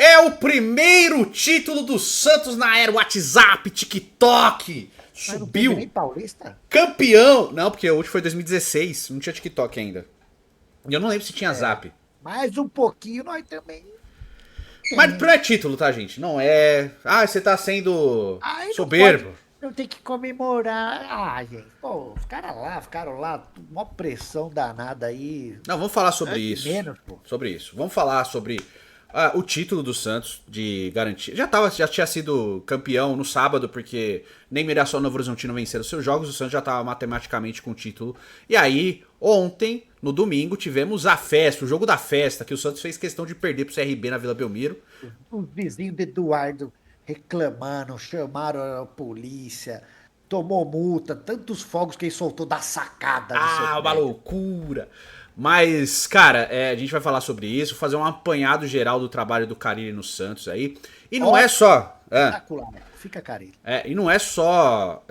É o primeiro título do Santos na era WhatsApp, TikTok. Mas não teve nem Subiu. Paulista? Campeão. Não, porque o último foi 2016. Não tinha TikTok ainda. E eu não lembro se tinha É. Zap. Mais um pouquinho nós também Mas não é temos. título, tá, gente? Não é. Ah, você tá sendo Aí não pode, soberbo. não tem que comemorar. Ah, gente, pô, os caras lá ficaram lá, uma pressão danada aí. Não, vamos falar sobre Nada de isso. menos, pô. Sobre isso. Vamos falar sobre o título do Santos de garantia. Já tinha sido campeão no sábado, porque nem Mirassol e Novo Horizontino venceram seus jogos. O Santos já estava matematicamente com o título. E aí, ontem, no domingo, tivemos a festa, o jogo da festa, que o Santos fez questão de perder pro CRB na Vila Belmiro. Os vizinhos do Eduardo reclamando, chamaram a polícia, tomou multa, tantos fogos que ele soltou da sacada do seu Ah, uma prédio. loucura! Mas, cara, a gente vai falar sobre isso, fazer um apanhado geral do trabalho do Carille no Santos aí. E não é Ótimo, só. espetacular. Fica carinho. E não é só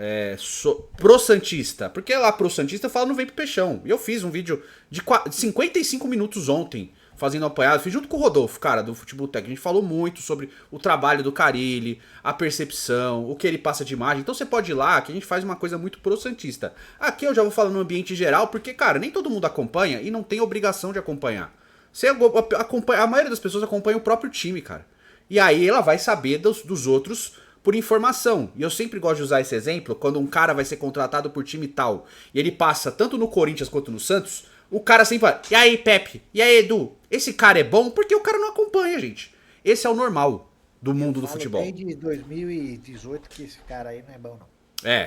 pro Santista, porque lá pro Santista fala não vem pro Peixão. E eu fiz um vídeo de 55 minutos ontem, fazendo um apanhado, fiz junto com o Rodolfo, cara, do Futebol Tech. A gente falou muito sobre o trabalho do Carille, a percepção, o que ele passa de imagem. Então você pode ir lá, que a gente faz uma coisa muito pro Santista. Aqui eu já vou falar no ambiente geral, porque, cara, nem todo mundo acompanha e não tem obrigação de acompanhar. Você acompanha, a maioria das pessoas acompanha o próprio time, cara. E aí ela vai saber dos outros por informação. E eu sempre gosto de usar esse exemplo, quando um cara vai ser contratado por time tal, e ele passa tanto no Corinthians quanto no Santos, o cara sempre fala, e aí Pepe, e aí Edu, esse cara é bom? Porque o cara não acompanha, gente. Esse é o normal do Eu mundo do falo futebol. desde 2018 que esse cara aí não é bom, não.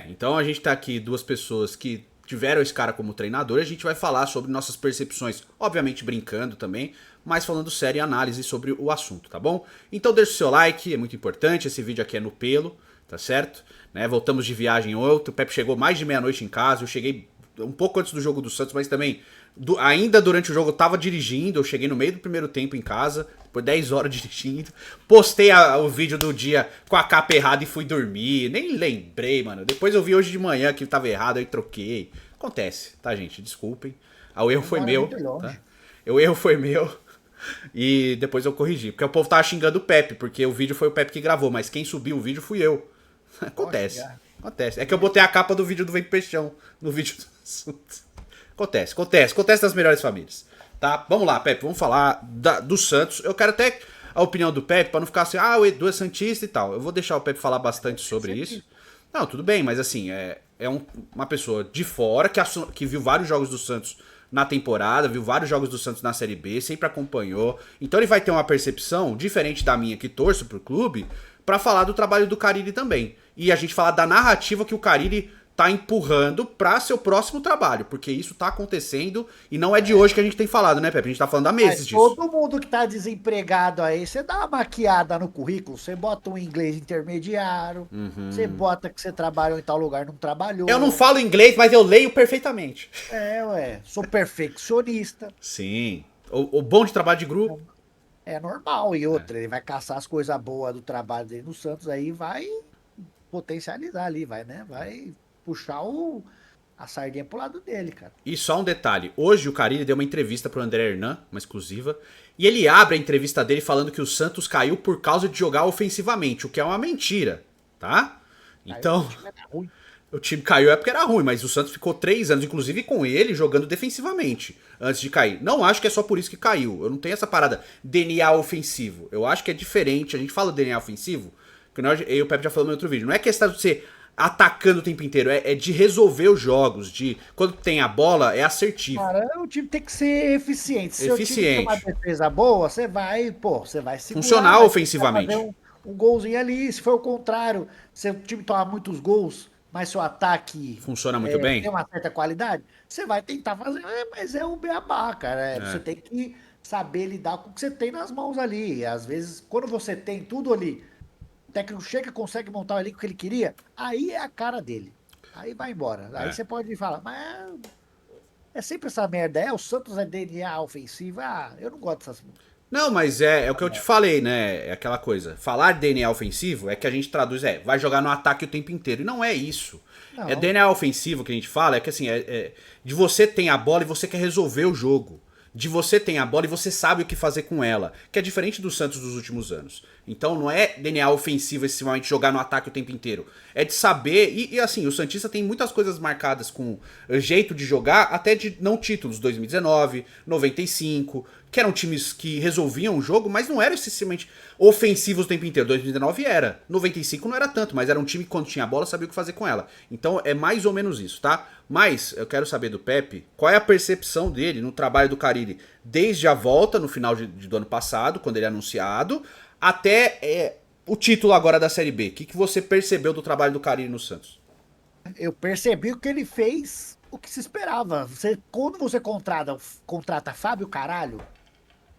Então a gente tá aqui duas pessoas que tiveram esse cara como treinador e a gente vai falar sobre nossas percepções, obviamente brincando também, mas falando sério e análise sobre o assunto, tá bom? Então deixa o seu like, é muito importante, esse vídeo aqui é no pelo, tá certo? Né? Voltamos de viagem ontem, o Pepe chegou mais de meia-noite em casa, eu cheguei um pouco antes do jogo do Santos, mas também ainda durante o jogo eu tava dirigindo, eu cheguei no meio do primeiro tempo em casa, depois 10 horas dirigindo, postei o vídeo do dia com a capa errada e fui dormir, nem lembrei, mano. Depois eu vi hoje de manhã que tava errado, aí troquei. Acontece, tá, gente? Desculpem. O erro Você foi mora meu, muito tá? longe. O erro foi meu. E depois eu corrigi. Porque o povo tava xingando o Pepe, porque o vídeo foi o Pepe que gravou, mas quem subiu o vídeo fui eu. Pode Acontece. xingar. Acontece. É que eu botei a capa do vídeo do Vem Peixão no vídeo do assunto. Acontece nas melhores famílias. Tá? Vamos lá, Pepe, vamos falar do Santos. Eu quero até a opinião do Pepe, pra não ficar assim, o Edu é Santista e tal. Eu vou deixar o Pepe falar bastante sobre isso. Não, tudo bem, mas assim, uma pessoa de fora que viu vários jogos do Santos na temporada, viu vários jogos do Santos na Série B, sempre acompanhou. Então ele vai ter uma percepção diferente da minha, que torço pro clube, pra falar do trabalho do Carille também. E a gente falar da narrativa que o Carille tá empurrando pra seu próximo trabalho, porque isso tá acontecendo e não é de hoje que a gente tem falado, né, Pepe? A gente tá falando há Mas meses disso. todo mundo que tá desempregado aí, você dá uma maquiada no currículo, você bota um inglês intermediário, você bota que você trabalhou em tal lugar, não trabalhou. Eu não falo inglês, mas eu leio perfeitamente. Ué, sou perfeccionista. Sim. O bom de trabalho de grupo. É normal. E outra, ele vai caçar as coisas boas do trabalho dele no Santos, aí vai potencializar ali, vai, né? Vai puxar a sardinha pro lado dele, cara. E só um detalhe, hoje o Carille deu uma entrevista pro André Hernan, uma exclusiva, e ele abre a entrevista dele falando que o Santos caiu por causa de jogar ofensivamente, o que é uma mentira, tá? Aí Então, o time é ruim. o time caiu é porque era ruim, mas o Santos ficou 3 anos, inclusive com ele, jogando defensivamente, antes de cair. Não acho que é só por isso que caiu, eu não tenho essa parada DNA ofensivo, eu acho que é diferente, a gente fala DNA ofensivo, que eu e o Pepe já falou no outro vídeo, não é questão de ser atacando o tempo inteiro, é de resolver os jogos, de quando tem a bola, é assertivo. Cara, o time tem que ser eficiente. Se o time tem uma Eficiente. defesa boa, você vai segurar, Funcionar vai tentar fazer ofensivamente. um golzinho ali. Se for o contrário, se o time tomar muitos gols, mas seu ataque Funciona muito tem bem. uma certa qualidade, você vai tentar fazer, mas é um beabá, cara. Você É. tem que saber lidar com o que você tem nas mãos ali. E às vezes, quando você tem tudo ali, o técnico chega, consegue montar o elenco que ele queria, aí é a cara dele. Aí vai embora. Aí É. você pode falar, mas é sempre essa merda. O Santos é DNA ofensivo. Eu não gosto dessas. Não, mas é o que eu te falei, né? É aquela coisa. Falar DNA ofensivo é que a gente traduz, vai jogar no ataque o tempo inteiro. E não é isso. É Não. DNA ofensivo que a gente fala, é que assim, de você tem a bola e você quer resolver o jogo. de você ter a bola e você sabe o que fazer com ela, que é diferente do Santos dos últimos anos. Então não é DNA ofensivo excessivamente jogar no ataque o tempo inteiro. É de saber, e assim, o Santista tem muitas coisas marcadas com jeito de jogar, até de não títulos, 2019, 95, que eram times que resolviam o jogo, mas não eram excessivamente ofensivos o tempo inteiro. 2019 era, 95 não era tanto, mas era um time que quando tinha a bola sabia o que fazer com ela. Então é mais ou menos isso, tá? Mas eu quero saber do Pepe, qual é a percepção dele no trabalho do Carille desde a volta no final do ano passado, quando ele é anunciado, até o título agora da Série B. O que você percebeu do trabalho do Carille no Santos? Eu percebi que ele fez o que se esperava. Quando você contrata Fábio Caralho,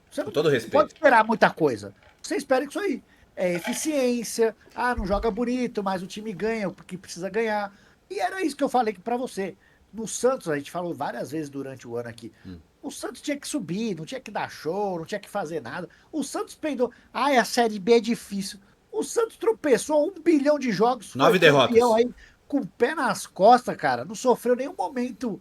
você Com não todo pode respeito. esperar muita coisa. Você espera isso aí. É eficiência. Ah, não joga bonito, mas o time ganha porque precisa ganhar. E era isso que eu falei pra você. No Santos, a gente falou várias vezes durante o ano aqui. O Santos tinha que subir, não tinha que dar show, não tinha que fazer nada. O Santos peidou. Ai, a Série B é difícil. O Santos tropeçou 1 bilhão de jogos, foi 9 campeão derrotas. aí com o pé nas costas, cara. Não sofreu nenhum momento.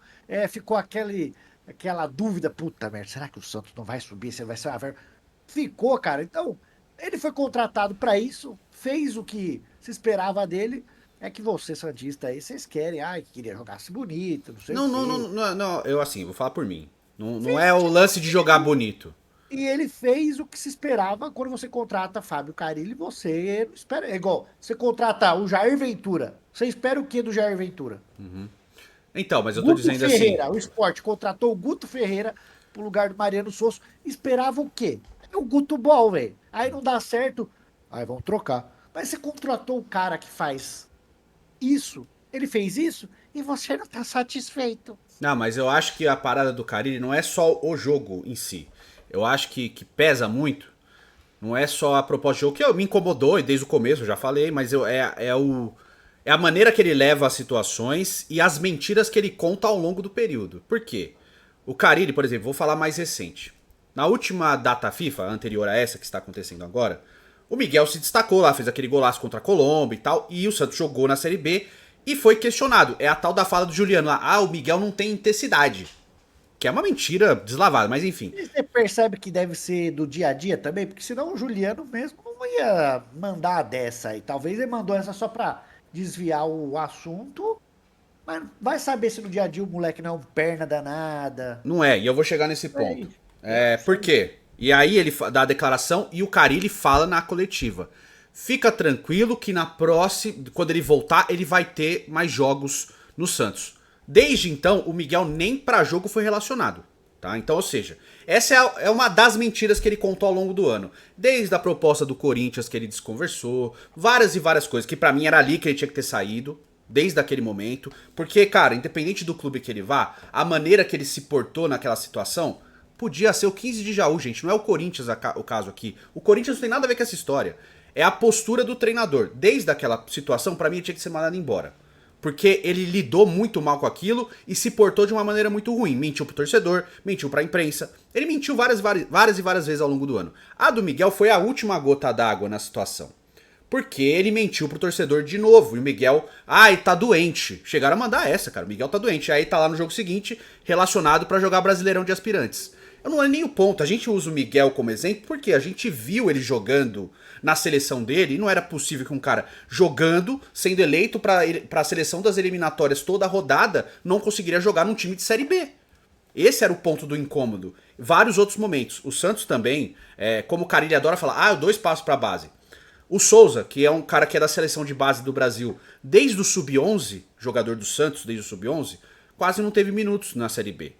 Ficou aquela dúvida. Puta merda, será que o Santos não vai subir? Você vai ser uma vergonha? Ficou, cara. Então, ele foi contratado pra isso, fez o que se esperava dele. É que você, Santista, aí, vocês querem, ai, que queria jogasse bonito, não sei o Não, não, não, quê. não, não, eu assim, vou falar por mim. Não, não Fez é o o que lance de jogar ele bonito. E ele fez o que se esperava quando você contrata Fábio Carille, você não espera. É igual, você contrata o Jair Ventura. Você espera o que do Jair Ventura? Então, mas eu tô Guto dizendo assim, Ferreira, o Sport contratou o Guto Ferreira pro lugar do Mariano Sosso. Esperava o quê? É o Guto Ball, velho. Aí não dá certo. Aí vão trocar. Mas você contratou o cara que faz isso, ele fez isso, e você não tá satisfeito. não, mas eu acho que a parada do Carille não é só o jogo em si. Eu acho que pesa muito. Não é só a proposta de jogo, que me incomodou, e desde o começo eu já falei, mas é a maneira que ele leva as situações e as mentiras que ele conta ao longo do período. Por quê? O Carille, por exemplo, vou falar mais recente. Na última data FIFA, anterior a essa que está acontecendo agora, o Miguel se destacou lá, fez aquele golaço contra a Colômbia e tal, e o Santos jogou na Série B e foi questionado. É a tal da fala do Juliano lá, o Miguel não tem intensidade. Que é uma mentira deslavada, mas enfim. E você percebe que deve ser do dia a dia também? Porque senão o Juliano mesmo não ia mandar dessa aí. Talvez ele mandou essa só pra desviar o assunto, mas vai saber se no dia a dia o moleque não é um perna danada. Não é, e eu vou chegar nesse ponto. Sei. Eu não Por sei. quê? E aí ele dá a declaração e o Carille fala na coletiva. Fica tranquilo que na próxima, quando ele voltar, ele vai ter mais jogos no Santos. Desde então, o Miguel nem pra jogo foi relacionado. Tá? Então, ou seja, essa é uma das mentiras que ele contou ao longo do ano. Desde a proposta do Corinthians que ele desconversou, várias e várias coisas, que pra mim era ali que ele tinha que ter saído, desde aquele momento. Porque, cara, independente do clube que ele vá, a maneira que ele se portou naquela situação podia ser o 15 de Jaú, gente. Não é o Corinthians o caso aqui. O Corinthians não tem nada a ver com essa história. É a postura do treinador. Desde aquela situação, pra mim, ele tinha que ser mandado embora. Porque ele lidou muito mal com aquilo e se portou de uma maneira muito ruim. Mentiu pro torcedor, mentiu pra imprensa. Ele mentiu várias e várias vezes ao longo do ano. A do Miguel foi a última gota d'água na situação. Porque ele mentiu pro torcedor de novo. E o Miguel, ai, tá doente. Chegaram a mandar essa, cara. O Miguel tá doente. Aí tá lá no jogo seguinte, relacionado pra jogar Brasileirão de Aspirantes. Eu não é nem o ponto. A gente usa o Miguel como exemplo porque a gente viu ele jogando na seleção dele e não era possível que um cara jogando, sendo eleito pra a seleção das eliminatórias toda a rodada, não conseguiria jogar num time de Série B. Esse era o ponto do incômodo. Vários outros momentos. O Santos também, como o Carille adora falar, eu dou espaço pra base. O Souza, que é um cara que é da seleção de base do Brasil, desde o Sub-11, jogador do Santos desde o Sub-11, quase não teve minutos na Série B.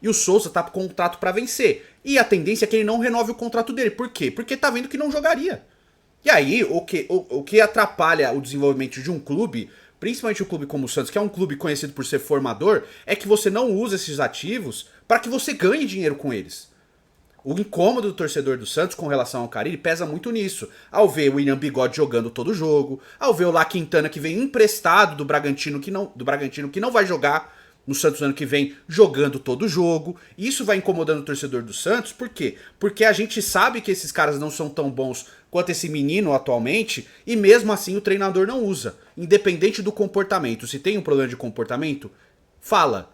E o Souza tá com contrato pra vencer. E a tendência é que ele não renove o contrato dele. Por quê? Porque tá vendo que não jogaria. E aí, o que atrapalha o desenvolvimento de um clube, principalmente um clube como o Santos, que é um clube conhecido por ser formador, é que você não usa esses ativos para que você ganhe dinheiro com eles. O incômodo do torcedor do Santos com relação ao Carille pesa muito nisso. Ao ver o William Bigode jogando todo jogo, ao ver o La Quintana que vem emprestado do Bragantino que não vai jogar no Santos no ano que vem jogando todo jogo. Isso vai incomodando o torcedor do Santos, por quê? Porque a gente sabe que esses caras não são tão bons quanto esse menino atualmente, e mesmo assim o treinador não usa. Independente do comportamento. Se tem um problema de comportamento, fala.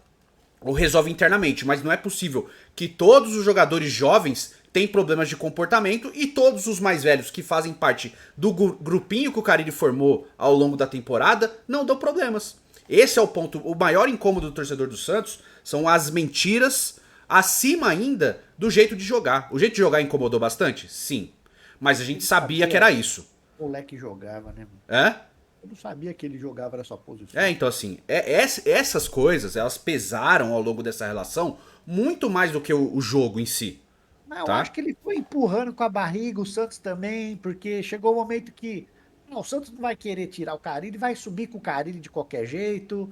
ou resolve internamente, mas não é possível que todos os jogadores jovens têm problemas de comportamento e todos os mais velhos que fazem parte do grupinho que o Carille formou ao longo da temporada não dão problemas. Esse é o ponto, o maior incômodo do torcedor do Santos são as mentiras acima ainda do jeito de jogar. O jeito de jogar incomodou bastante? Sim. Mas a gente sabia que era isso. O moleque jogava, né? É? Eu não sabia que ele jogava nessa posição. Então assim, essas coisas, elas pesaram ao longo dessa relação muito mais do que o jogo em si. Não, eu Tá? acho que ele foi empurrando com a barriga, o Santos também, porque chegou o momento que não, o Santos não vai querer tirar o Carille, vai subir com o Carille de qualquer jeito.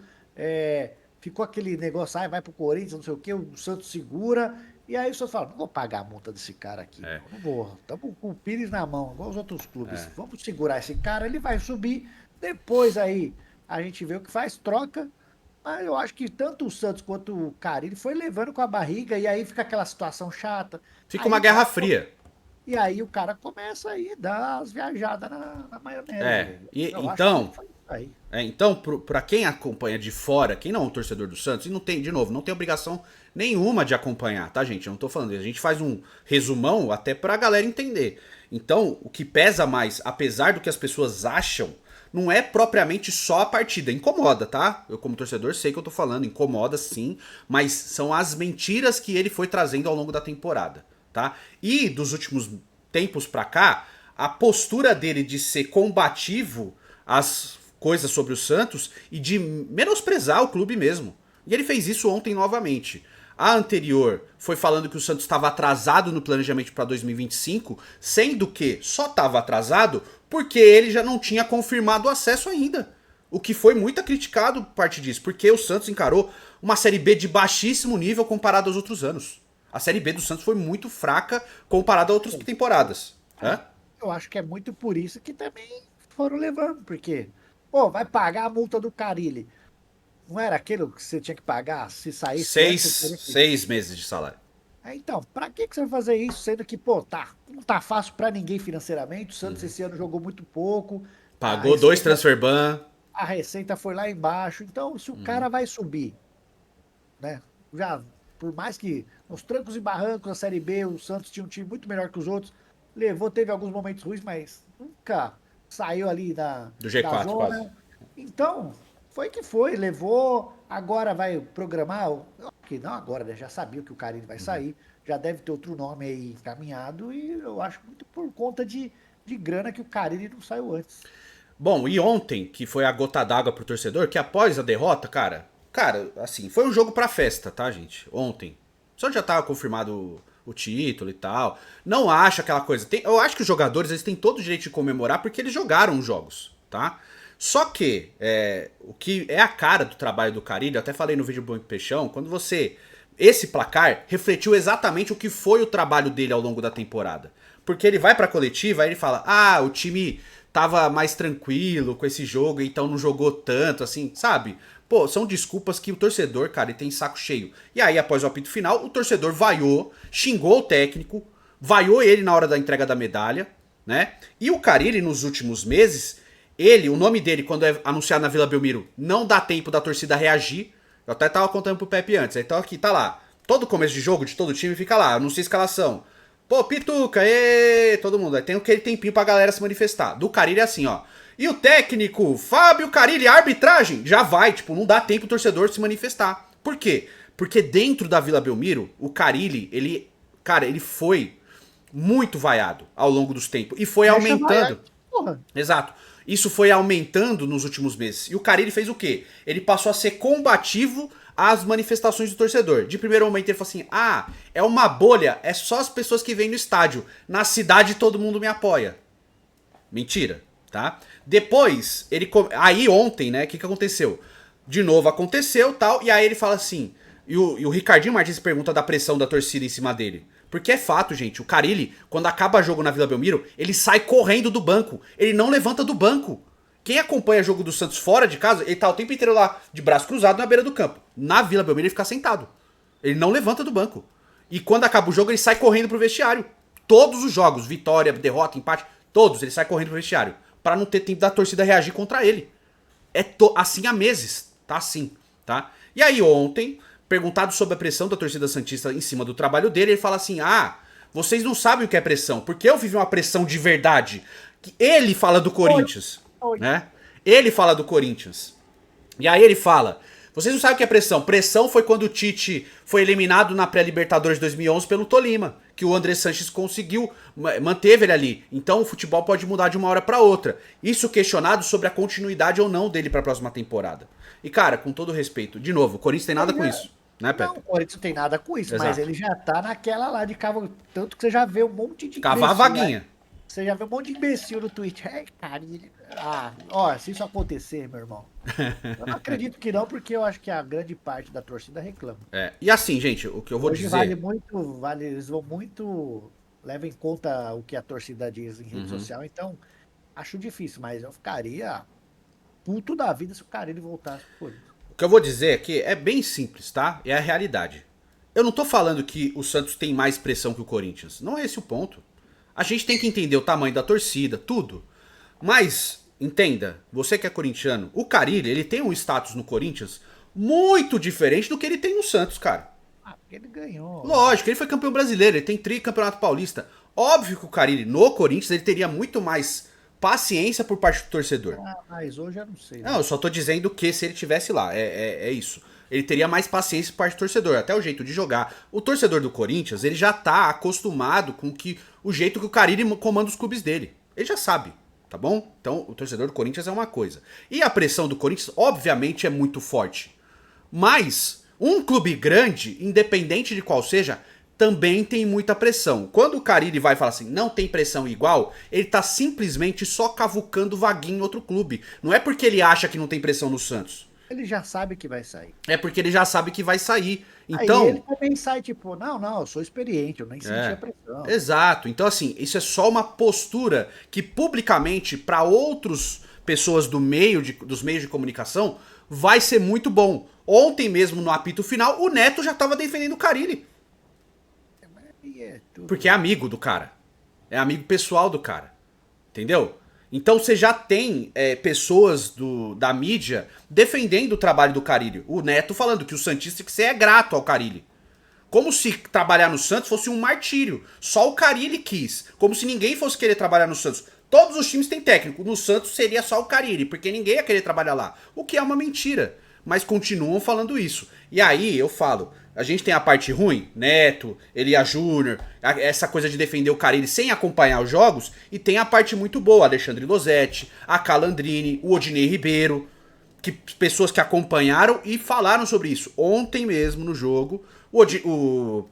Ficou aquele negócio, vai pro Corinthians, não sei o que, o Santos segura. E aí o Santos fala, não vou pagar a multa desse cara aqui, não vou. Estamos com o Pires na mão, igual os outros clubes. Vamos segurar esse cara, ele vai subir. Depois aí a gente vê o que faz, troca. Mas eu acho que tanto o Santos quanto o Carille foi levando com a barriga e aí fica aquela situação chata. Fica Aí uma o guerra cara, fria. e aí o cara começa aí a dar as viajadas na maionese. Eu acho Então, que foi isso aí. então, pra quem acompanha de fora, quem não é um torcedor do Santos, e não tem, de novo, não tem obrigação nenhuma de acompanhar, tá, gente? Eu não tô falando, a gente faz um resumão até pra galera entender. Então, o que pesa mais, apesar do que as pessoas acham, não é propriamente só a partida. Incomoda, tá? Eu, como torcedor, sei que eu tô falando, incomoda sim, mas são as mentiras que ele foi trazendo ao longo da temporada, tá? E dos últimos tempos pra cá, a postura dele de ser combativo às coisas sobre o Santos e de menosprezar o clube mesmo. E ele fez isso ontem novamente. A anterior foi falando que o Santos estava atrasado no planejamento para 2025, sendo que só estava atrasado porque ele já não tinha confirmado o acesso ainda. O que foi muito criticado por parte disso, porque o Santos encarou uma Série B de baixíssimo nível comparado aos outros anos. A Série B do Santos foi muito fraca comparada a outras temporadas. Eu acho que é muito por isso que também foram levando, porque, pô, vai pagar a multa do Carille. Não era aquilo que você tinha que pagar se saísse antes? Seis meses de salário. Então, pra que você vai fazer isso, sendo que, pô, não tá fácil pra ninguém financeiramente, o Santos esse ano jogou muito pouco, a Pagou 2 receita, transfer ban. a receita foi lá embaixo, então se o cara vai subir, né, já, por mais que nos trancos e barrancos da Série B, o Santos tinha um time muito melhor que os outros, teve alguns momentos ruins, mas nunca saiu ali Do da G4 quase. zona, então, foi que foi, levou, agora vai programar, que não agora, né? Já sabia que o Carille vai sair, já deve ter outro nome aí encaminhado, e eu acho muito por conta de grana que o Carille não saiu antes. Bom, e ontem, que foi a gota d'água pro torcedor, que após a derrota, cara, assim, foi um jogo pra festa, tá, gente? Ontem. Só já tava confirmado o título e tal. Não acho aquela coisa. Eu acho que os jogadores, eles têm todo o direito de comemorar porque eles jogaram os jogos, tá? Só que, o que é a cara do trabalho do Carille, eu até falei no vídeo Bom Peixão, quando você... Esse placar refletiu exatamente o que foi o trabalho dele ao longo da temporada. Porque ele vai pra coletiva, aí ele fala, o time tava mais tranquilo com esse jogo, então não jogou tanto, assim, sabe? Pô, são desculpas que o torcedor, cara, ele tem saco cheio. E aí, após o apito final, o torcedor vaiou, xingou o técnico, vaiou ele na hora da entrega da medalha, né? E o Carille, nos últimos meses, o nome dele, quando é anunciado na Vila Belmiro, não dá tempo da torcida reagir. Eu até tava contando pro Pepe antes, então aqui, tá lá. Todo começo de jogo, de todo time, fica lá, anuncia a escalação. Pô, Pituca, todo mundo. Aí tem aquele tempinho pra galera se manifestar. Do Carille é assim, ó. E o técnico, Fábio Carille, arbitragem, já vai, tipo, não dá tempo pro torcedor se manifestar. Por quê? Porque dentro da Vila Belmiro, o Carille, ele foi muito vaiado ao longo dos tempos. E foi aumentando. Exato. Isso foi aumentando nos últimos meses. E o Carille fez o quê? Ele passou a ser combativo às manifestações do torcedor. De primeiro momento ele falou assim, é uma bolha, é só as pessoas que vêm no estádio. Na cidade todo mundo me apoia. Mentira, tá? Depois, aí ontem, né, o que aconteceu? De novo aconteceu, tal, e aí ele fala assim, e o Ricardinho Martins pergunta da pressão da torcida em cima dele. Porque é fato, gente, o Carille, quando acaba jogo na Vila Belmiro, ele sai correndo do banco, ele não levanta do banco. Quem acompanha o jogo do Santos fora de casa, ele tá o tempo inteiro lá, de braço cruzado, na beira do campo. Na Vila Belmiro ele fica sentado. Ele não levanta do banco. E quando acaba o jogo, ele sai correndo pro vestiário. Todos os jogos, vitória, derrota, empate, todos, ele sai correndo pro vestiário. Pra não ter tempo da torcida reagir contra ele. Assim há meses, tá assim, tá? E aí ontem, perguntado sobre a pressão da torcida santista em cima do trabalho dele, ele fala assim, vocês não sabem o que é pressão, porque eu vivi uma pressão de verdade. Ele fala do Corinthians, né? Ele fala do Corinthians. E aí ele fala, vocês não sabem o que é pressão. Pressão foi quando o Tite foi eliminado na pré-Libertadores de 2011 pelo Tolima, que o André Sanches conseguiu, manteve ele ali. Então o futebol pode mudar de uma hora pra outra. Isso questionado sobre a continuidade ou não dele pra próxima temporada. E cara, com todo respeito, de novo, o Corinthians tem nada com isso, né, Pepe? Não, o Corinthians não tem nada com isso, Exato. mas ele já tá naquela lá de cava. Tanto que você já vê um monte de Cavar a vaguinha. Né? Você já vê um monte de imbecil no Twitch. Cara, se isso acontecer, meu irmão. Eu não acredito que não, porque eu acho que a grande parte da torcida reclama. E assim, gente, o que eu vou Hoje dizer... eles vão muito... Levam em conta o que a torcida diz em rede social, então acho difícil, mas eu ficaria puto da vida se o Carille voltasse pro Corinthians. O que eu vou dizer aqui é bem simples, tá? É a realidade. Eu não tô falando que o Santos tem mais pressão que o Corinthians. Não é esse o ponto. A gente tem que entender o tamanho da torcida, tudo. Mas, entenda, você que é corintiano, o Carille, ele tem um status no Corinthians muito diferente do que ele tem no Santos, cara. Porque ele ganhou. Lógico, ele foi campeão brasileiro, ele tem tricampeonato paulista. Óbvio que o Carille no Corinthians, ele teria muito mais paciência por parte do torcedor. Mas hoje eu não sei. Não, eu só tô dizendo que se ele tivesse lá, é isso. Ele teria mais paciência por parte do torcedor, até o jeito de jogar. O torcedor do Corinthians, ele já tá acostumado com o jeito que o Carille comanda os clubes dele. Ele já sabe, tá bom? Então, o torcedor do Corinthians é uma coisa. E a pressão do Corinthians, obviamente, é muito forte. Mas, um clube grande, independente de qual seja, também tem muita pressão. Quando o Carille vai falar assim, não tem pressão igual, ele tá simplesmente só cavucando vaguinha em outro clube. Não é porque ele acha que não tem pressão no Santos. Ele já sabe que vai sair. É porque ele já sabe que vai sair. Então, aí ele também sai tipo, não, eu sou experiente, eu nem senti a pressão. Exato. Então assim, isso é só uma postura que publicamente para outras pessoas dos meios de comunicação vai ser muito bom. Ontem mesmo no apito final, o Neto já tava defendendo o Carille. Porque é amigo do cara. É amigo pessoal do cara. Entendeu? Então você já tem pessoas da mídia defendendo o trabalho do Carille. O Neto falando que o Santista que você é grato ao Carille. Como se trabalhar no Santos fosse um martírio. Só o Carille quis. Como se ninguém fosse querer trabalhar no Santos. Todos os times têm técnico. No Santos seria só o Carille, porque ninguém ia querer trabalhar lá. O que é uma mentira. Mas continuam falando isso. E aí eu falo, a gente tem a parte ruim, Neto, Elia Júnior, essa coisa de defender o Carille sem acompanhar os jogos, e tem a parte muito boa, Alexandre Losetti, a Calandrini, o Odinei Ribeiro, pessoas que acompanharam e falaram sobre isso. Ontem mesmo no jogo, o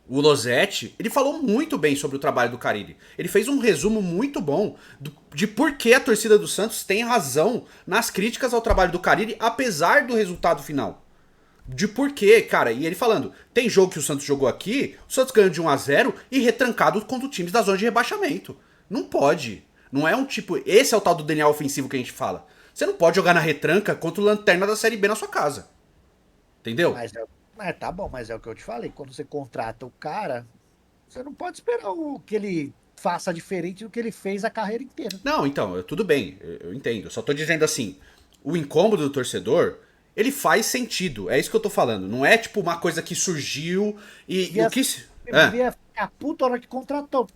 Losetti, ele falou muito bem sobre o trabalho do Carille. Ele fez um resumo muito bom de por que a torcida do Santos tem razão nas críticas ao trabalho do Carille, apesar do resultado final. De porquê, cara. E ele falando, tem jogo que o Santos jogou aqui, o Santos ganhou de 1-0 e retrancado contra times da zona de rebaixamento. Não pode. Não é um tipo... Esse é o tal do DNA ofensivo que a gente fala. Você não pode jogar na retranca contra o lanterna da Série B na sua casa. Entendeu? Tá bom, mas é o que eu te falei. Quando você contrata o cara, você não pode esperar que ele faça diferente do que ele fez a carreira inteira. Não, então, tudo bem, eu entendo. Eu só tô dizendo assim, o incômodo do torcedor, ele faz sentido. É isso que eu tô falando. Não é tipo uma coisa que surgiu e o que se... Devia ficar puto a hora que contratou.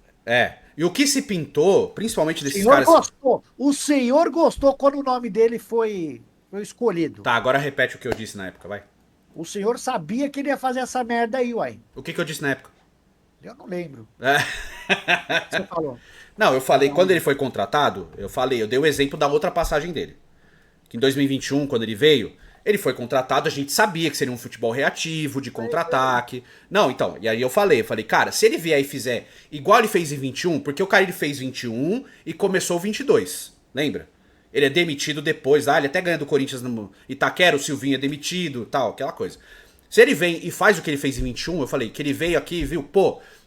E o que se pintou, principalmente desses caras... Gostou. O senhor gostou quando o nome dele foi escolhido. Tá, agora repete o que eu disse na época, vai. O senhor sabia que ele ia fazer essa merda aí, uai. O que eu disse na época? Eu não lembro. O que você falou? Não, eu falei, quando ele foi contratado, eu dei o exemplo da outra passagem dele. Que em 2021, quando ele veio, ele foi contratado, a gente sabia que seria um futebol reativo, de contra-ataque. Não, então, e aí eu falei, cara, se ele vier e fizer igual ele fez em 21, porque o cara ele fez 21 e começou 22, lembra? Ele é demitido depois, ele até ganha do Corinthians no Itaquera, o Silvinho é demitido, tal, aquela coisa. Se ele vem e faz o que ele fez em 21, eu falei que ele veio aqui e viu,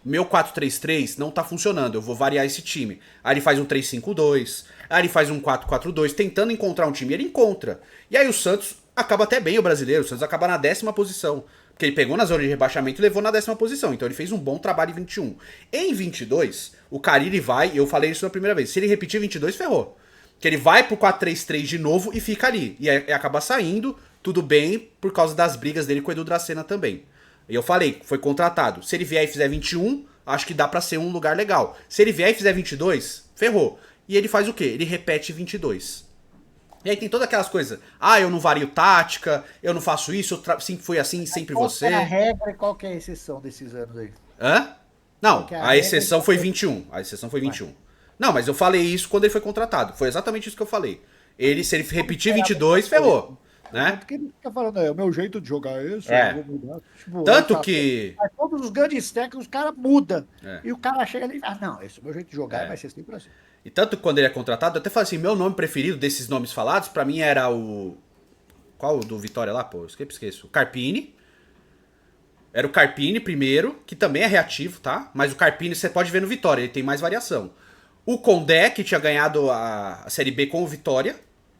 meu 4-3-3 não tá funcionando, eu vou variar esse time. Aí ele faz um 3-5-2, aí ele faz um 4-4-2, tentando encontrar um time, ele encontra. E aí o Santos acaba até bem o brasileiro, o Santos acaba na 10ª posição. Porque ele pegou na zona de rebaixamento e levou na 10ª posição. Então ele fez um bom trabalho em 21. Em 22, o Carille vai, eu falei isso na primeira vez, se ele repetir 22, ferrou. Que ele vai pro 4-3-3 de novo e fica ali. E acaba saindo, tudo bem por causa das brigas dele com o Edu Dracena também. E eu falei, foi contratado. Se ele vier e fizer 21, acho que dá pra ser um lugar legal. Se ele vier e fizer 22, ferrou. E ele faz o quê? Ele repete 22. E aí tem todas aquelas coisas. Ah, eu não vario tática, eu não faço isso, sempre fui assim, sempre Qual você. que é a regra e qual que é a exceção desses anos aí? Hã? Não, Que é a a regra exceção e foi qual que 21. A exceção foi 21. Não, mas eu falei isso quando ele foi contratado. Foi exatamente isso que eu falei. Ele, se ele repetir 22, ferrou. Né? Tanto que ele fica falando, é o meu jeito de jogar é esse, É. eu vou mudar. Tipo, Tanto que. mas todos os grandes técnicos, os caras mudam. É. E o cara chega ali e fala, não, esse é o meu jeito de jogar, vai ser sempre assim. E tanto que quando ele é contratado, eu até falei assim: meu nome preferido desses nomes falados, pra mim era o. Qual o do Vitória lá, pô? Eu esqueço. O Carpini. Era o Carpini primeiro, que também é reativo, tá? Mas o Carpini você pode ver no Vitória, ele tem mais variação. O Condé, que tinha ganhado a Série B com o Vitória.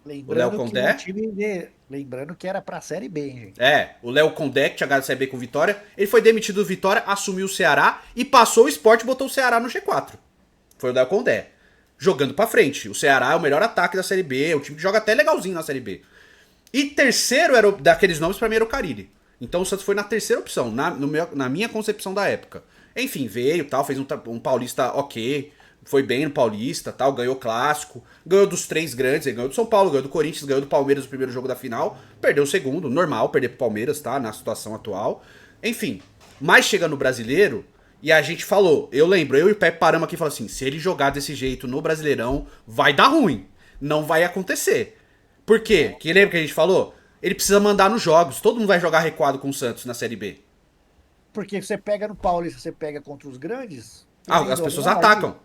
O Léo Lembrando que Condé. o time lembrando que era pra Série B, hein, gente. É, o Léo Condé, que tinha ganhado a Série B com o Vitória. Ele foi demitido do Vitória, assumiu o Ceará e passou o Sport e botou o Ceará no G4. Foi o Léo Condé. Jogando pra frente. O Ceará é o melhor ataque da Série B, o time que joga até legalzinho na Série B. E terceiro era daqueles nomes, pra mim era o Carille. Então o Santos foi na terceira opção, na minha concepção da época. Enfim, veio, tal, fez um Paulista ok, foi bem no Paulista, tal, ganhou clássico, ganhou dos três grandes, ele ganhou do São Paulo, ganhou do Corinthians, ganhou do Palmeiras no primeiro jogo da final, perdeu o segundo, normal perder pro Palmeiras, tá, na situação atual. Enfim, mas chega no Brasileiro, e a gente falou, eu lembro, eu e o Pepe paramos aqui e falamos assim, se ele jogar desse jeito no Brasileirão, vai dar ruim, não vai acontecer. Por quê? Que lembra que a gente falou? Ele precisa mandar nos jogos. Todo mundo vai jogar recuado com o Santos na Série B. Porque você pega no Paulista, você pega contra os grandes. As pessoas atacam.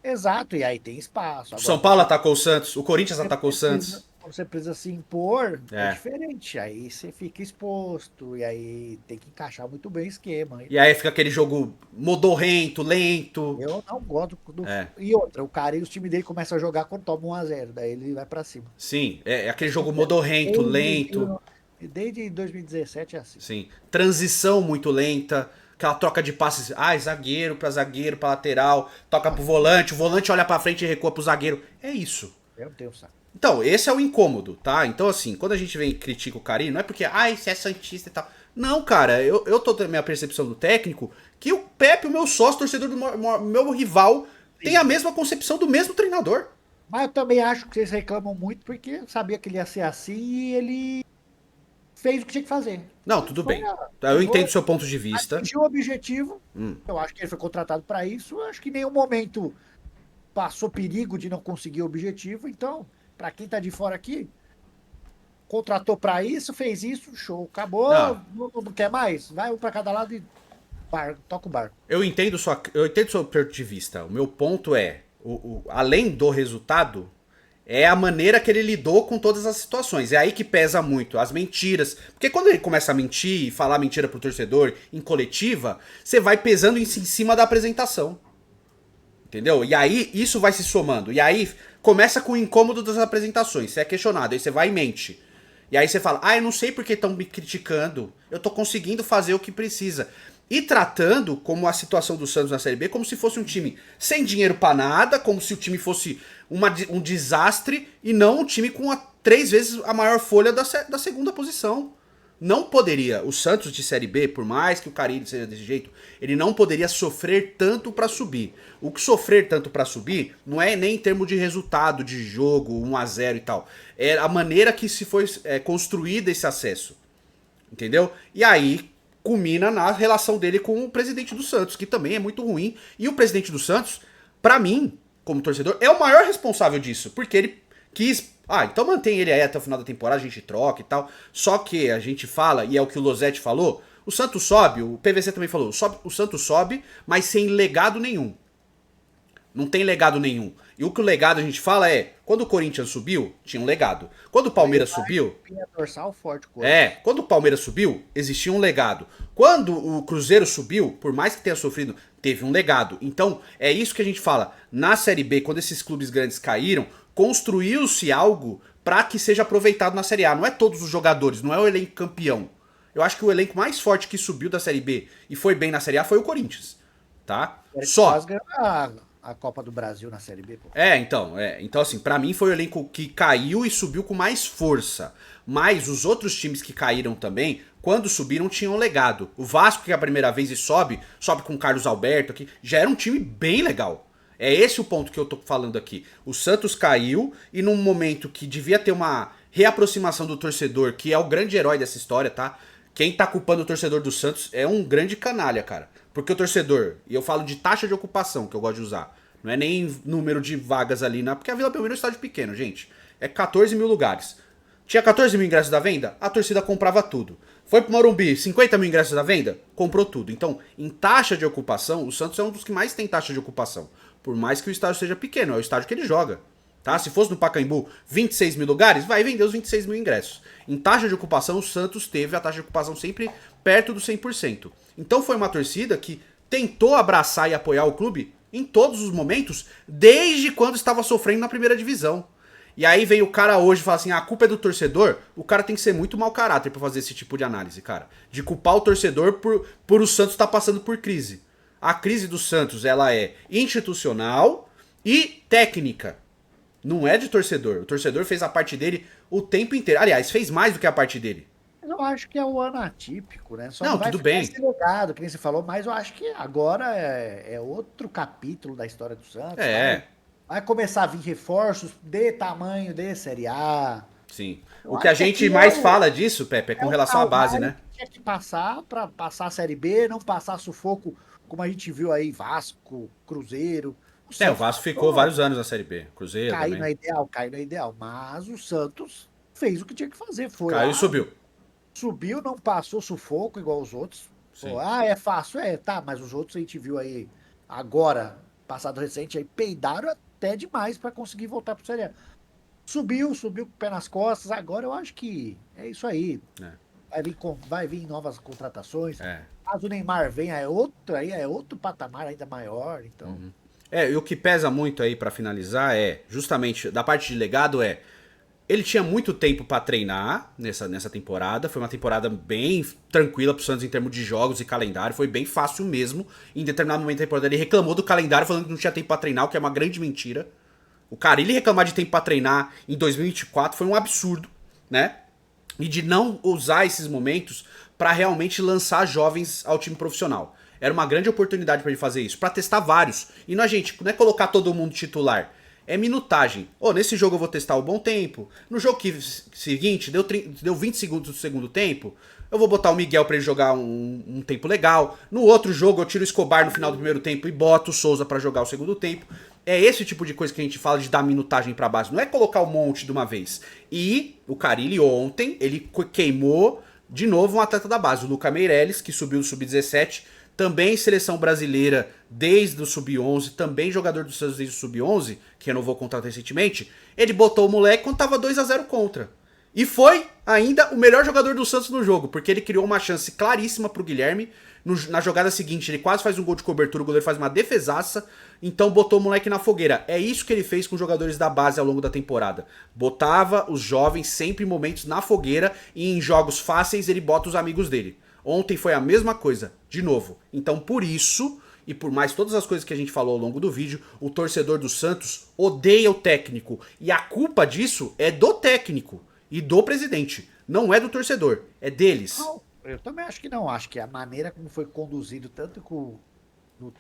Exato, e aí tem espaço. O Agora, São Paulo atacou o Santos, o Corinthians atacou o Santos. você precisa se impor, é É. diferente. Aí você fica exposto, e aí tem que encaixar muito bem o esquema. E aí fica aquele jogo modorrento, lento. Eu não gosto do. É. E outra, o cara e os times dele começam a jogar quando toma 1-0, daí ele vai pra cima. Sim, é aquele jogo modorrento, lento. Desde 2017 é assim. Sim. Transição muito lenta. Aquela troca de passes. Zagueiro pra lateral. Toca pro volante. O volante olha pra frente e recua pro zagueiro. É isso. Eu não tenho saco. Então, esse é o incômodo, tá? Então, assim, quando a gente vem e critica o Carille, não é porque, você é santista e tal. Não, cara, eu tô tendo a minha percepção do técnico que o Pepe, o meu sócio, torcedor do meu rival, tem a mesma concepção do mesmo treinador. Mas eu também acho que vocês reclamam muito porque eu sabia que ele ia ser assim e ele fez o que tinha que fazer. Não, tudo bem. Eu entendo o seu ponto de vista. Atingiu o objetivo. Eu acho que ele foi contratado para isso. Eu acho que em nenhum momento passou perigo de não conseguir o objetivo. Então, para quem tá de fora aqui, contratou para isso, fez isso, show, acabou. Não quer mais? Vai um para cada lado e toca o barco. Eu entendo o seu ponto de vista. O meu ponto é, além do resultado, é a maneira que ele lidou com todas as situações. É aí que pesa muito, as mentiras. Porque quando ele começa a mentir e falar mentira pro torcedor em coletiva, você vai pesando em cima da apresentação. Entendeu? E aí isso vai se somando. E aí começa com o incômodo das apresentações. Você é questionado, aí você vai e mente. E aí você fala, eu não sei porque estão me criticando. Eu tô conseguindo fazer o que precisa. E tratando como a situação do Santos na Série B como se fosse um time sem dinheiro pra nada, como se o time fosse um desastre e não um time com 3 vezes a maior folha da segunda posição. Não poderia, o Santos de Série B, por mais que o Carille seja desse jeito, ele não poderia sofrer tanto pra subir. O que sofrer tanto pra subir não é nem em termos de resultado de jogo, 1-0 e tal. É a maneira que se foi construído esse acesso. Entendeu? E aí culmina na relação dele com o presidente do Santos, que também é muito ruim. E o presidente do Santos, pra mim, como torcedor, é o maior responsável disso, porque ele quis... então mantém ele aí até o final da temporada, a gente troca e tal. Só que a gente fala, e é o que o Losetti falou, o Santos sobe, o PVC também falou, o Santos sobe, mas sem legado nenhum. Não tem legado nenhum. E o que o legado a gente fala é, quando o Corinthians subiu, tinha um legado. Quando o Palmeiras subiu... dorsal forte, quando o Palmeiras subiu, existia um legado. Quando o Cruzeiro subiu, por mais que tenha sofrido, teve um legado. Então, é isso que a gente fala. Na Série B, quando esses clubes grandes caíram, construiu-se algo para que seja aproveitado na Série A. Não é todos os jogadores, não é o elenco campeão. Eu acho que o elenco mais forte que subiu da Série B e foi bem na Série A foi o Corinthians. Tá? Só. Ganhou a Copa do Brasil na Série B, pô. Então assim, pra mim foi o elenco que caiu e subiu com mais força. Mas os outros times que caíram também, quando subiram, tinham legado. O Vasco, que é a primeira vez e sobe com o Carlos Alberto aqui, já era um time bem legal. É esse o ponto que eu tô falando aqui. O Santos caiu e num momento que devia ter uma reaproximação do torcedor, que é o grande herói dessa história, tá? Quem tá culpando o torcedor do Santos é um grande canalha, cara. Porque o torcedor, e eu falo de taxa de ocupação, que eu gosto de usar, não é nem número de vagas ali, porque a Vila Belmiro é um estádio pequeno, gente. É 14 mil lugares. Tinha 14 mil ingressos da venda? A torcida comprava tudo. Foi pro Morumbi, 50 mil ingressos da venda? Comprou tudo. Então, em taxa de ocupação, o Santos é um dos que mais tem taxa de ocupação. Por mais que o estádio seja pequeno, é o estádio que ele joga. Tá? Se fosse no Pacaembu 26 mil lugares, vai vender os 26 mil ingressos. Em taxa de ocupação, o Santos teve a taxa de ocupação sempre perto do 100%. Então foi uma torcida que tentou abraçar e apoiar o clube em todos os momentos, desde quando estava sofrendo na primeira divisão. E aí vem o cara hoje e fala assim, a culpa é do torcedor. O cara tem que ser muito mau caráter pra fazer esse tipo de análise, cara. De culpar o torcedor por o Santos estar passando por crise. A crise do Santos, ela é institucional e técnica. Não é de torcedor. O torcedor fez a parte dele o tempo inteiro. Aliás, fez mais do que a parte dele. Eu acho que é um ano atípico, né? Só Não, vai tudo ficar bem. esse legado, que nem você falou, mas eu acho que agora é outro capítulo da história do Santos. É, Vai começar a vir reforços de tamanho de Série A. sim. Eu O que a acho gente aqui mais fala disso, Pepe, é com um relação à base, calvário né? que tinha que passar para passar a Série B, não passar sufoco, como a gente viu aí, Vasco, Cruzeiro. O Santos Vasco ficou vários anos na Série B. Cruzeiro cair não também. é ideal, cair não é ideal. Mas o Santos fez o que tinha que fazer. Foi Caiu lá, e subiu. subiu, não passou sufoco igual os outros. Pô, Sim. é fácil, tá, mas os outros a gente viu aí agora, passado recente, aí peidaram até demais para conseguir voltar pro Série A. Subiu com o pé nas costas, agora eu acho que é isso aí. É. Vai vir novas contratações. É. Caso o Neymar venha, é outro patamar ainda maior, então. E o que pesa muito aí pra finalizar é, justamente, da parte de legado ele tinha muito tempo pra treinar nessa temporada. Foi uma temporada bem tranquila pro Santos em termos de jogos e calendário. Foi bem fácil mesmo. Em determinado momento da temporada ele reclamou do calendário, falando que não tinha tempo pra treinar, o que é uma grande mentira. O Carille reclamar de tempo pra treinar em 2024 foi um absurdo, né? E de não usar esses momentos pra realmente lançar jovens ao time profissional. Era uma grande oportunidade pra ele fazer isso, pra testar vários. E não é colocar todo mundo titular. É minutagem. Nesse jogo eu vou testar o bom tempo. No jogo seguinte, deu 20 segundos do segundo tempo. Eu vou botar o Miguel pra ele jogar um tempo legal. No outro jogo eu tiro o Escobar no final do primeiro tempo e boto o Souza pra jogar o segundo tempo. É esse tipo de coisa que a gente fala de dar minutagem pra base. Não é colocar um monte de uma vez. E o Carille ontem, ele queimou de novo um atleta da base. O Luca Meireles, que subiu no Sub-17. Também seleção brasileira desde o Sub-11, também jogador do Santos desde o Sub-11, que renovou o contrato recentemente. Ele botou o moleque quando tava 2-0 contra. E foi ainda o melhor jogador do Santos no jogo, porque ele criou uma chance claríssima pro Guilherme. Na jogada seguinte, ele quase faz um gol de cobertura, o goleiro faz uma defesaça, então botou o moleque na fogueira. É isso que ele fez com os jogadores da base ao longo da temporada. Botava os jovens sempre em momentos na fogueira e em jogos fáceis ele bota os amigos dele. Ontem foi a mesma coisa, de novo. Então por isso, e por mais todas as coisas que a gente falou ao longo do vídeo, o torcedor do Santos odeia o técnico. E a culpa disso é do técnico e do presidente. Não é do torcedor, é deles. Não, eu também acho que não. Acho que a maneira como foi conduzido, tanto com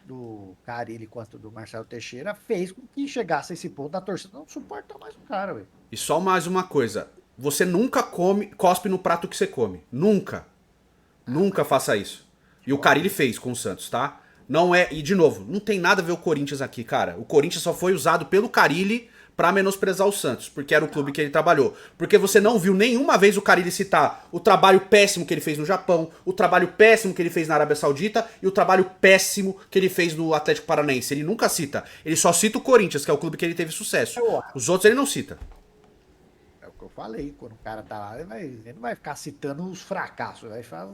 do Carille quanto do Marcelo Teixeira, fez com que chegasse a esse ponto da torcida não suporta mais o cara, velho. E só mais uma coisa, você nunca cospe no prato que você come. Nunca. Nunca faça isso. E o Carille fez com o Santos, tá? Não é... E de novo, não tem nada a ver o Corinthians aqui, cara. O Corinthians só foi usado pelo Carille pra menosprezar o Santos, porque era o clube que ele trabalhou. Porque você não viu nenhuma vez o Carille citar o trabalho péssimo que ele fez no Japão, o trabalho péssimo que ele fez na Arábia Saudita e o trabalho péssimo que ele fez no Atlético Paranaense. Ele nunca cita. Ele só cita o Corinthians, que é o clube que ele teve sucesso. Os outros ele não cita. É o que eu falei, quando o cara tá lá, ele não vai ficar citando os fracassos,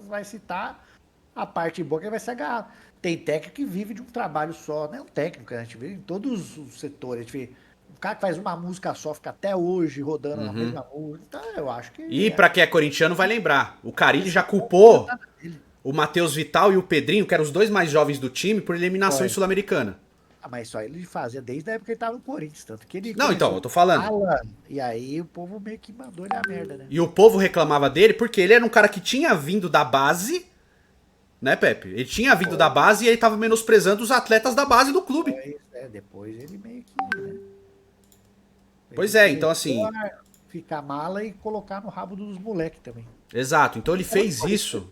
vai citar a parte boa que ele vai se agarrar. Tem técnico que vive de um trabalho só, não é um técnico, a gente vê em todos os setores, a gente vê um cara que faz uma música só, fica até hoje rodando na mesma música, então eu acho que... E pra quem é corintiano vai lembrar, o Carille já culpou o Matheus Vital e o Pedrinho, que eram os dois mais jovens do time, por eliminação em Sul-Americana. Ah, mas isso aí ele fazia desde a época que ele tava no Corinthians, tanto que ele Não, então, começou eu tô falando. falando, e aí o povo meio que mandou ele a merda, né? E o povo reclamava dele porque ele era um cara que tinha vindo da base, né, Pepe? Ele tinha vindo da base e ele tava menosprezando os atletas da base do clube. Depois ele meio que, né? Ele Pois é, então começou assim, a ficar mala e colocar no rabo dos moleques também. exato. Então ele fez isso.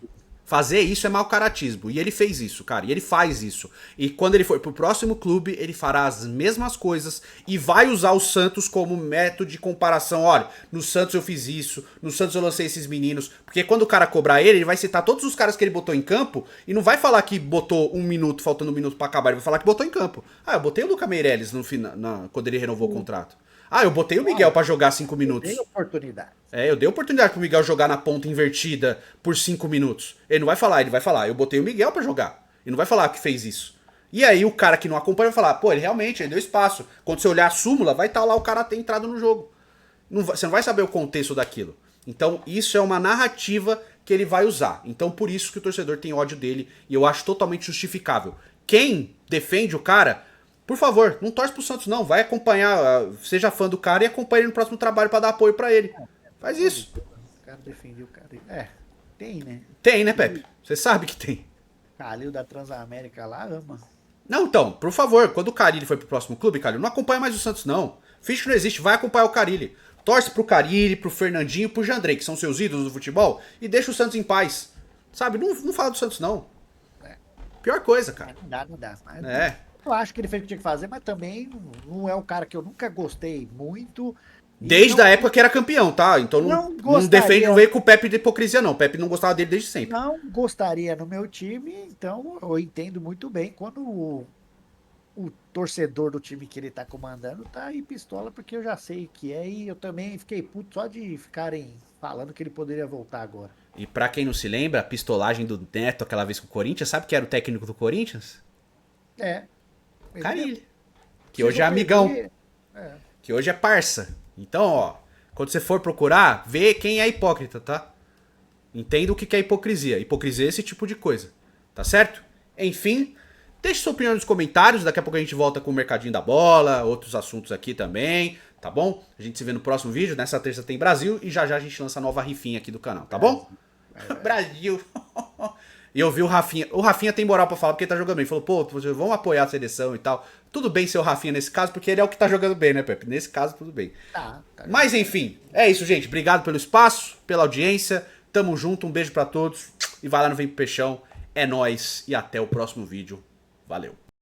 Fazer isso é mau caratismo. E ele fez isso, cara. E ele faz isso. E quando ele for pro próximo clube, ele fará as mesmas coisas e vai usar o Santos como método de comparação. Olha, no Santos eu fiz isso, no Santos eu lancei esses meninos. Porque quando o cara cobrar ele, ele vai citar todos os caras que ele botou em campo e não vai falar que botou 1 minuto, faltando 1 minuto pra acabar. Ele vai falar que botou em campo. Ah, eu botei o Luca Meirelles no final, quando ele renovou o contrato. Ah, eu botei o Miguel pra jogar 5 minutos. Tem oportunidade. Eu dei oportunidade pro Miguel jogar na ponta invertida por 5 minutos. Ele vai falar, eu botei o Miguel pra jogar. Ele não vai falar que fez isso. E aí o cara que não acompanha vai falar, pô, ele realmente ele deu espaço. Quando você olhar a súmula, vai estar lá o cara ter entrado no jogo. Você não vai saber o contexto daquilo. Então isso é uma narrativa que ele vai usar. Então por isso que o torcedor tem ódio dele e eu acho totalmente justificável. Quem defende o cara, por favor, não torce pro Santos não, vai acompanhar, seja fã do cara e acompanhe ele no próximo trabalho pra dar apoio pra ele. Faz isso. O cara defendeu o cara. Tem, né? Tem, né, Pepe? Você sabe que tem. Calil da Transamérica lá ama. Não, então, por favor, quando o Carille for pro próximo clube, Calil, não acompanha mais o Santos, não. Finge que não existe, vai acompanhar o Carille. Torce pro Carille, pro Fernandinho, pro Jandrei, que são seus ídolos do futebol, e deixa o Santos em paz. Sabe? Não fala do Santos, não. Pior coisa, cara. Não dá. Mas É. eu acho que ele fez o que tinha que fazer, mas também não é um cara que eu nunca gostei muito. Desde a época que era campeão, tá? Então não defende, não veio com o Pepe de hipocrisia, não. O Pepe não gostava dele desde sempre. Não gostaria no meu time, então eu entendo muito bem quando o torcedor do time que ele tá comandando tá aí pistola, porque eu já sei o que é, e eu também fiquei puto só de ficarem falando que ele poderia voltar agora. E pra quem não se lembra, a pistolagem do Neto aquela vez com o Corinthians, sabe quem era o técnico do Corinthians? É. Carille. Que hoje é amigão. É. Que hoje é parça. Então, ó, quando você for procurar, vê quem é hipócrita, tá? Entenda o que é hipocrisia. Hipocrisia é esse tipo de coisa. Tá certo? Enfim, deixe sua opinião nos comentários. Daqui a pouco a gente volta com o Mercadinho da Bola, outros assuntos aqui também, tá bom? A gente se vê no próximo vídeo. Nessa terça tem Brasil e já já a gente lança a nova rifinha aqui do canal, tá bom? Brasil! E eu vi o Rafinha. O Rafinha tem moral pra falar porque ele tá jogando bem. Ele falou, pô, vamos apoiar a seleção e tal. Tudo bem ser o Rafinha nesse caso, porque ele é o que tá jogando bem, né, Pepe? Nesse caso, tudo bem. Tá. Mas enfim, é isso, gente. Obrigado pelo espaço, pela audiência. Tamo junto, um beijo pra todos. E vai lá no Vem pro Peixão. É nóis e até o próximo vídeo. Valeu.